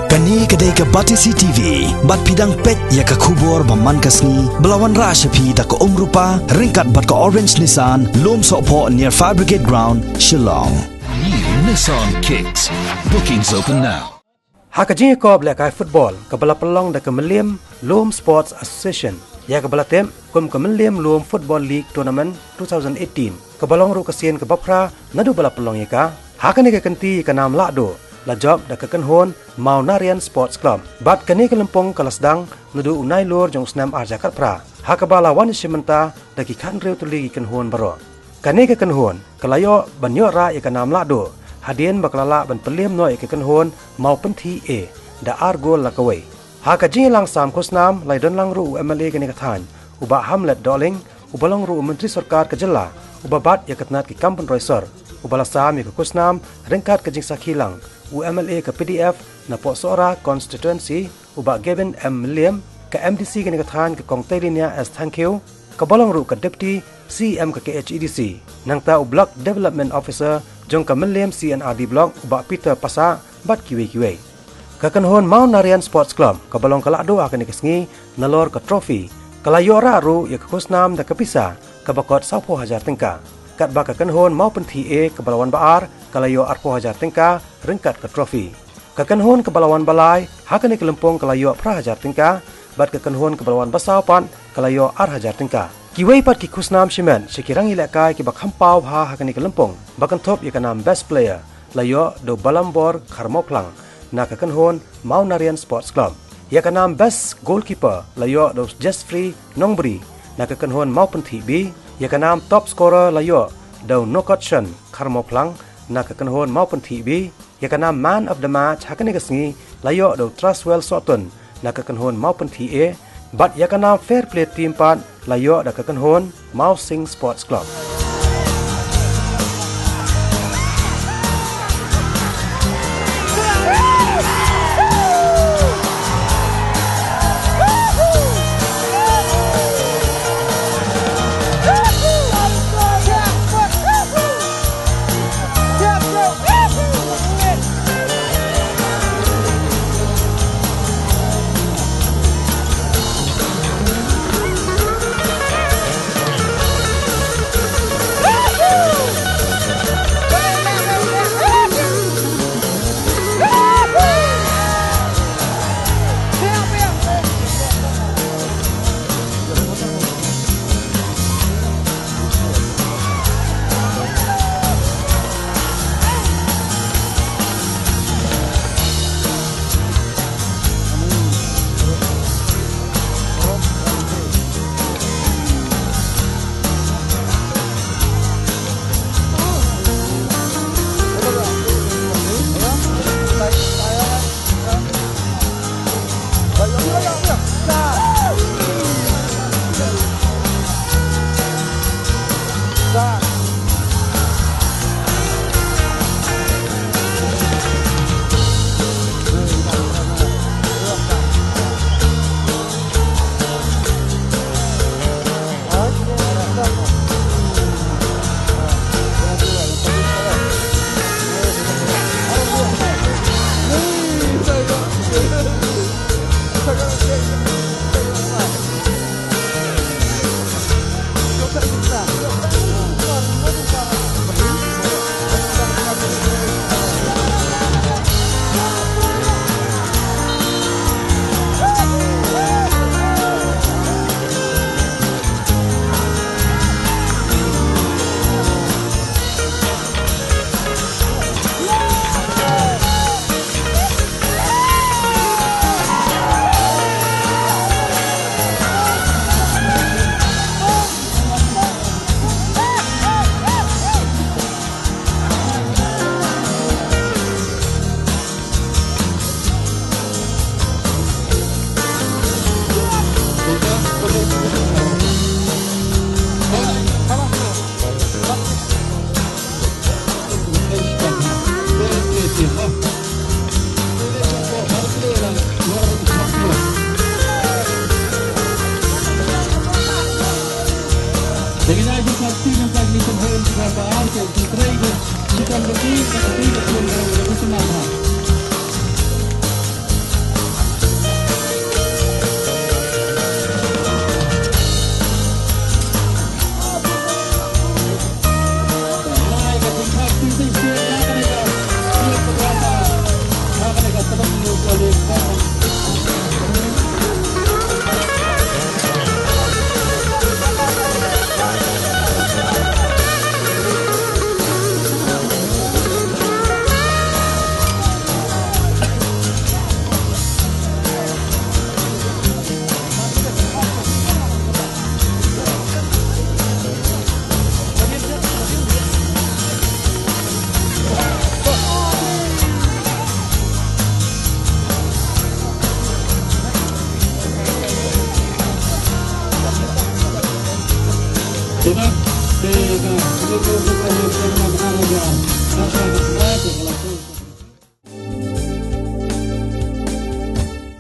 Kani kedai ke Batisi TV, bat pidang pet ya ke kubur baman kasni, belawan rashapi da ke rupa, ringkat bat ke orange Nissan, lom sokpo near Fire Brigade Ground, Shillong. New Nissan Kicks. Bookings open now. Haka ko belakang football ke bala pelong da ke Mylliem Loam Sports Association. Ya ke bala tem ke Mylliem Loam Football League Tournament 2018. Ke balong ru kesien ke bapra nadu bala pelong ya ka. Haka ni ke kenti ke nam Lahduh. La job da kekenhon Mawnarian Sports Club. Bat kini ke Lympung ke Lahduh nudu unai lor jong senam arjakat pra. Haka bala wan simenta da ki kan reu tuli kenhon baro. Kini ke kenhon kelayo banyo ra ya ke nam Lahduh. Hadian baklala ban peliem no ya ke kenhon mau penti da argol la kawai. Haka jing lang sam kusnam lai don lang ru MLA kini katan. Uba Hamlet Doling ubalong ru menteri sarkar ke jela. Uba bat ya ketnat ki kampun roisor. Ubala sam ya ke kusnam ringkat ke jing sakilang. UMLA ke PDF na Poksora constituency uba Gavin M. Mylliem ke MDC ke negatan ke Kongtelinia as thank you ke bolong ru ke Deputy CM ke KHEDC nang ta Block Development Officer jong ke Mylliem CNRD Block uba Peter Pasa bat kiwe-kiwe ke kenhon Mawnarian Sports Club ke bolong ke Lahduh akan dikesngi nalor ke trofi ke layora ru ya ke kusnam da ke pisa ke bakot 10,000 tingka kat baka kenhon mau penti ke balawan baar kalayo 4,000 tingka ringkat ke trofi. Kekenhon ke balawan balai hakani ke Lympung kalayo 4,000 tingka bat kekenhon ke balawan basau pan kalayo 4,000 tingka. Kiwei pat ki kusnam shimen sekirang ilakai ki bak hampau ha hakani ke Lympung bakan top ya kanam best player layo do balambor karmoplang na kekenhon Mawnarian Sports Club. Ya kanam best goalkeeper layo do just free nongbri na kekenhon mau penti B ya kanam top scorer layo do nokotchen karmoplang na kekenhon maupun TV ya kana man of the match hakani kesngi layo do Trustwell Soton na kekenhon maupun TA bat ya kana fair play team pan layo da kekenhon Mau Sing Sports Club. De geneigde platinen van niet omheen te gaan beaarden te treden. Je kan bedienen met de bieden van de That's right.